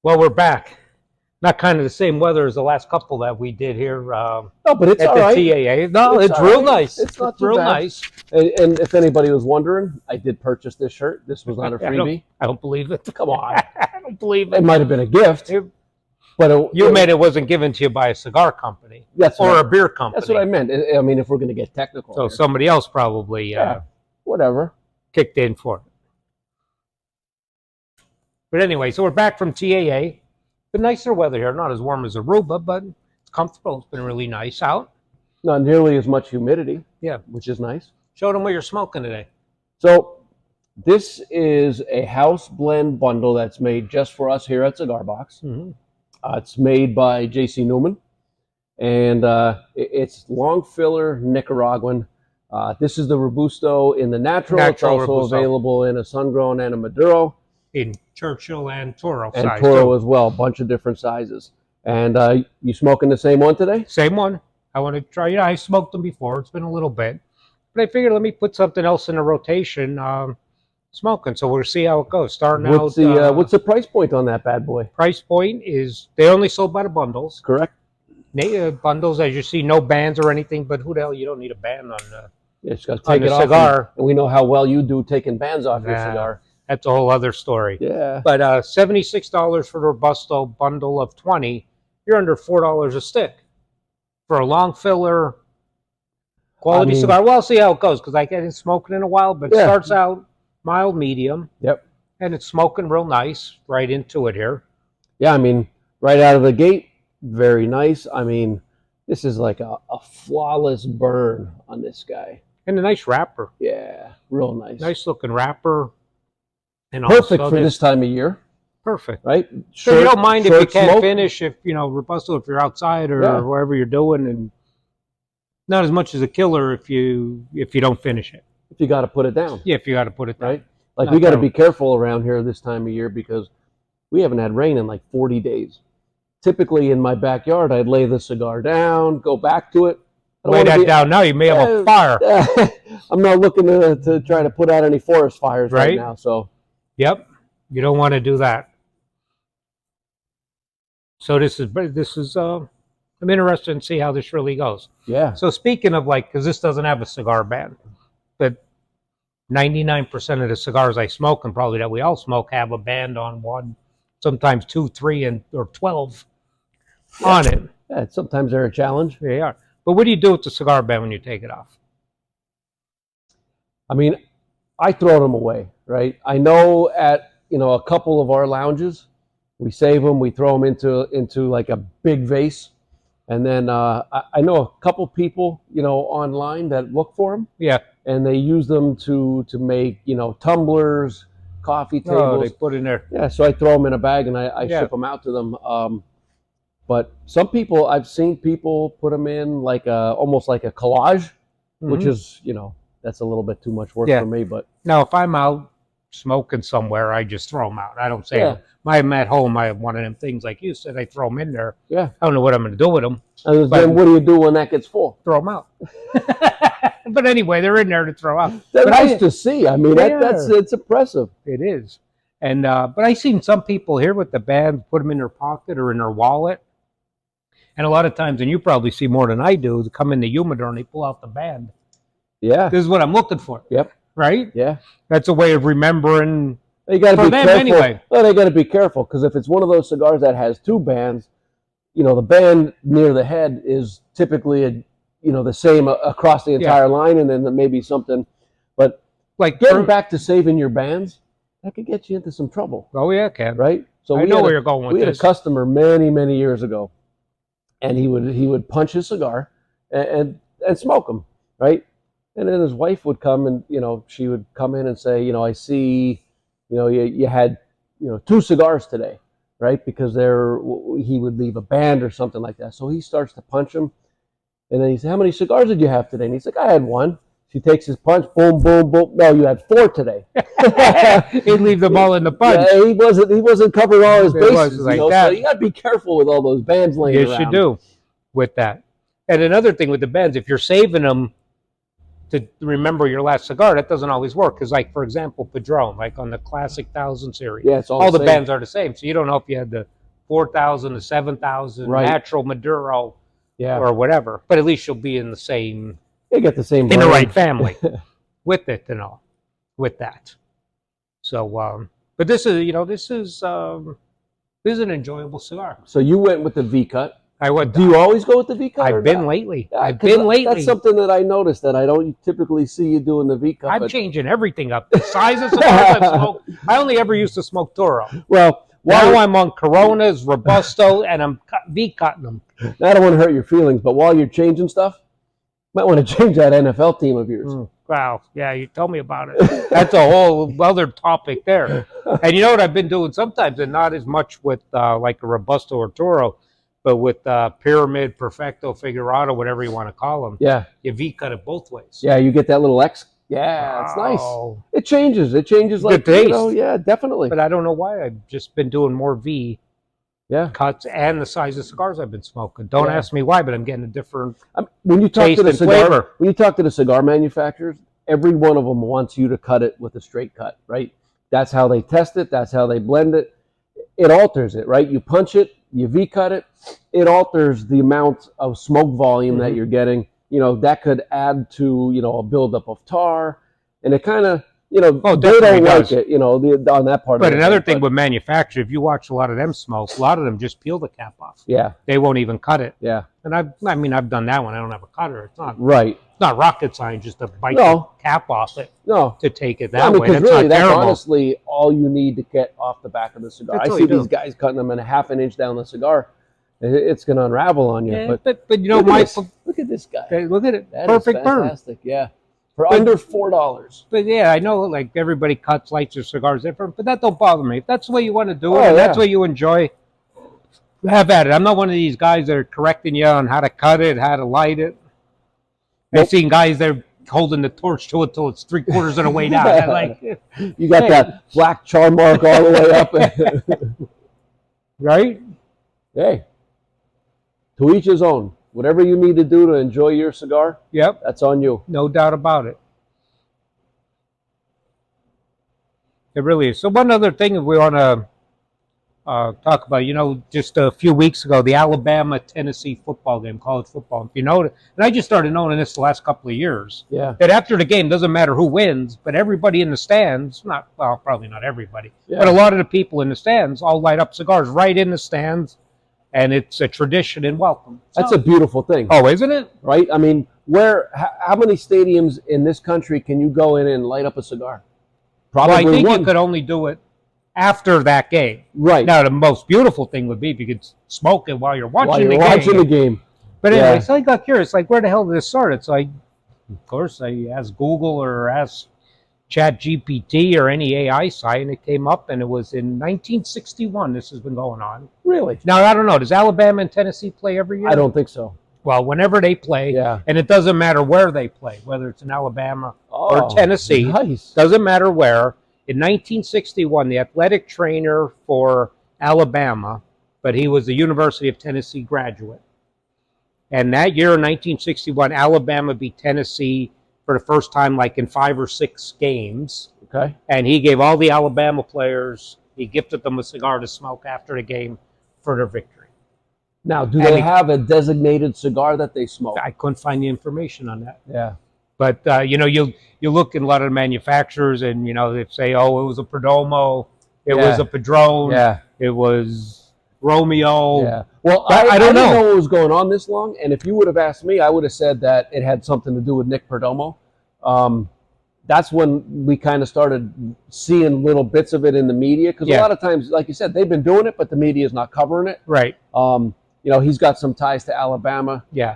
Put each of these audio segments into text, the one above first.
Well, we're back. Not kind of the same weather as the last couple that we did here. No, but it's at all the right. TAA. No, it's real nice. It's not too real bad. nice. And if anybody was wondering, I did purchase this shirt. This was not a freebie. I don't believe it. Come on. I don't believe it. It might have been a gift. But you meant it wasn't given to you by a cigar company or a beer company. That's what I meant. I mean, if we're going to get technical. So somebody else probably whatever kicked in for it. But anyway, so we're back from TAA. Been nicer weather here. Not as warm as Aruba, but it's comfortable. It's been really nice out. Not nearly as much humidity. Yeah. Which is nice. Show them what you're smoking today. So this is a house blend bundle that's made just for us here at Cigar Box. Mm-hmm. It's made by JC Newman, and it's long filler Nicaraguan. This is the Robusto in the natural. It's also Robusto. Available in a sun-grown and a Maduro. In Churchill and Toro and size. Toro as well, a bunch of different sizes. And you smoking the same one today? Same one. I want to try. I smoked them before. It's been a little bit. But I figured let me put something else in the rotation. Smoking, so we'll see how it goes. Starting what's out. What's the price point on that bad boy? Price point is they only sold by the bundles. Correct. Bundles, as you see, no bands or anything. But who the hell? You don't need a band on the. Yeah, just got to take it off. Cigar. And we know how well you do taking bands off your cigar. That's a whole other story. Yeah. But $76 for the Robusto bundle of 20. You're under $4 a stick for a long filler quality cigar. Well, I'll see how it goes because I haven't smoked it in a while. But it starts out mild, medium. Yep. And it's smoking real nice right into it here. Yeah, I mean, right out of the gate, very nice. I mean, this is like a flawless burn on this guy. And a nice wrapper. Yeah, real nice. Nice looking wrapper. And perfect for this time of year. Perfect. Right? So you don't mind if you can't finish, if, Robusto, if you're outside or wherever you're doing, and not as much as a killer if you don't finish it. If you got to put it down. Yeah, if you got to put it down. Right? Like we got to be careful around here this time of year because we haven't had rain in like 40 days. Typically in my backyard, I'd lay the cigar down, go back to it. Lay that down now, you may have a fire. I'm not looking to try to put out any forest fires right now. So. Yep, you don't want to do that. So this is I'm interested to see how this really goes. Yeah. So speaking of because this doesn't have a cigar band, but 99% of the cigars I smoke, and probably that we all smoke, have a band on one, sometimes 2, 3, or 12 on it. Yeah, sometimes they're a challenge. They are. But what do you do with the cigar band when you take it off? I mean, I throw them away, right? I know at a couple of our lounges, we save them, we throw them into like a big vase, and then I know a couple people online that look for them. Yeah, and they use them to make tumblers, coffee tables. Oh, they put in there. Yeah, so I throw them in a bag and I ship them out to them. But some people, I've seen people put them in like almost like a collage, which is that's a little bit too much work for me. But now, if I'm out smoking somewhere, I just throw them out. I don't say I'm at home. I have one of them things like you said. I throw them in there. Yeah. I don't know what I'm going to do with them. And then what do you do when that gets full? Throw them out. But anyway, they're in there to throw out. That's nice to see. I mean, it's impressive. It is. And but I've seen some people here with the band put them in their pocket or in their wallet. And a lot of times, and you probably see more than I do, they come in the humidor and they pull out the band. Yeah. This is what I'm looking for. Yep. Right? Yeah. That's a way of remembering. You got to be careful. Anyway. Well, they got to be careful because if it's one of those cigars that has 2 bands, the band near the head is typically the same across the entire line, and then maybe something. But like getting back to saving your bands, that could get you into some trouble. Oh yeah, it can. Right? So I know where you're going with this. We had a customer many years ago, and he would punch his cigar and smoke them, right? And then his wife would come and she would come in and say, I see, you had 2 cigars today, right? Because he would leave a band or something like that. So he starts to punch him. And then he said, how many cigars did you have today? And he's like, I had 1. She takes his punch, boom, boom, boom. No, you had 4 today. He'd leave them all in the punch. Yeah, he wasn't covering all his bases. Like that. So you got to be careful with all those bands laying around. Yes, you do with that. And another thing with the bands, if you're saving them to remember your last cigar, that doesn't always work. Because, like, for example, Padron, like on the Classic 1000 series, all the bands are the same. So you don't know if you had the 4,000 to 7,000, Right. Natural Maduro, Yeah. or whatever. But at least you'll be in the same, They get the same in the brand. right family with it, with that. So, but this is an enjoyable cigar. So you went with the V cut. Do Do you always go with the V cut? I've been lately. Yeah, I've been lately. That's something that I noticed that I don't typically see you doing the V cut. I'm changing everything up. The size of cigars I smoke. I only ever used to smoke Toro. Well, Now I'm on Coronas, Robusto, and I'm V-cutting them. I don't want to hurt your feelings, but while you're changing stuff, you might want to change that NFL team of yours. Wow. Yeah, you tell me about it. That's a whole other topic there. And you know what I've been doing sometimes, and not as much with like a Robusto or Toro, but with Pyramid, Perfecto, Figurado, whatever you want to call them. Yeah. You V-cut it both ways. Yeah, you get that little X. Yeah, it's nice. It changes. It changes like, taste. Yeah, definitely. But I don't know why. I've just been doing more V cuts and the size of cigars I've been smoking. Don't ask me why, but I'm getting a different when you talk taste to the and cigar, flavor. When you talk to the cigar manufacturers, every one of them wants you to cut it with a straight cut, right? That's how they test it. That's how they blend it. It alters it, right? You punch it, you V-cut it. It alters the amount of smoke volume that you're getting. You know, that could add to, a buildup of tar. And it kind of, they don't like it, on that part of it. But another thing with manufacturers, if you watch a lot of them smoke, a lot of them just peel the cap off. Yeah. They won't even cut it. Yeah. And I've done that when I don't have a cutter. It's not right. It's not rocket science just to bite the cap off it to take it that way. Because really, that's honestly all you need to get off the back of the cigar. I see these guys cutting them in a half an inch down the cigar. It's going to unravel on you. Yeah, but look at this guy. Look at it. That Perfect is burn. Fantastic. Yeah. For under $4. But yeah, I know like everybody cuts, lights their cigars different, but that don't bother me. If that's the way you want to do it, and that's what you enjoy, have at it. I'm not one of these guys that are correcting you on how to cut it, how to light it. I've seen guys that are holding the torch to it till it's 3/4 of the way down. I'm like, you got that black char mark all the way up. Right? Hey, to each his own. Whatever you need to do to enjoy your cigar, that's on you. No doubt about it. It really is. So one other thing, if we want to talk about, just a few weeks ago, the Alabama-Tennessee football game, college football. If you know, and I just started knowing this the last couple of years. Yeah. That after the game, doesn't matter who wins, but everybody in the stands, probably not everybody, but a lot of the people in the stands all light up cigars right in the stands. And it's a tradition and welcome. That's a beautiful thing. Oh, isn't it? Right? I mean, how many stadiums in this country can you go in and light up a cigar? Probably I think one. you could only do it after that game. Right. Now, the most beautiful thing would be if you could smoke it while you're watching the game. But anyway, so I got curious, like, where the hell did this start? So of course, I asked Google or asked ChatGPT or any AI site, and it came up, and it was in 1961 this has been going on. Really? Now, I don't know. Does Alabama and Tennessee play every year? I don't think so. Well, whenever they play, and it doesn't matter where they play, whether it's in Alabama or Tennessee, doesn't matter where. In 1961, the athletic trainer for Alabama, but he was a University of Tennessee graduate. And that year in 1961, Alabama beat Tennessee for the first time, like in 5 or 6 games. Okay. And he gave all the Alabama players, he gifted them a cigar to smoke after the game for their victory. Now, do they have a designated cigar that they smoke? I couldn't find the information on that. Yeah. But, you look in a lot of the manufacturers and, they say, oh, it was a Perdomo, it was a Padron, it was Romeo. Yeah. Well, I don't know what was going on this long, and if you would have asked me, I would have said that it had something to do with Nick Perdomo. That's when we kind of started seeing little bits of it in the media, because a lot of times, like you said, they've been doing it, but the media is not covering it. Right. He's got some ties to Alabama. Yeah.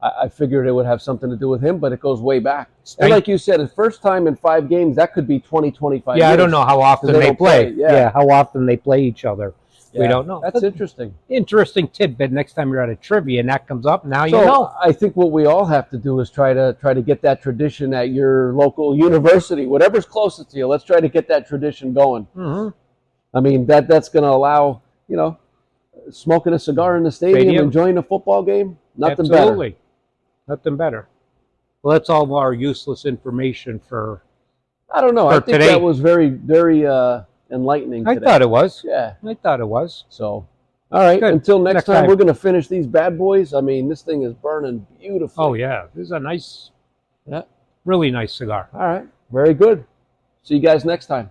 I figured it would have something to do with him, but it goes way back. And like you said, the first time in 5 games, that could be 20, 25 years. Yeah, I don't know how often they play. Yeah, how often they play each other. Yeah. We don't know. That's interesting. Interesting tidbit. Next time you're at a trivia and that comes up, now you know. I think what we all have to do is try to get that tradition at your local university, whatever's closest to you. Let's try to get that tradition going. Mm-hmm. I mean, that's going to allow, smoking a cigar in the stadium, enjoying a football game. Nothing Absolutely. better. Nothing better. Well, that's all our useless information for I don't know. I think today. that was very, very enlightening today. I thought it was. Yeah. I thought it was. So, All right. Good. Until next Next time, time. we're going to finish these bad boys. I mean, this thing is burning beautifully. Oh, yeah. This is a nice, Yeah. really nice cigar. All right. Very good. See you guys next time.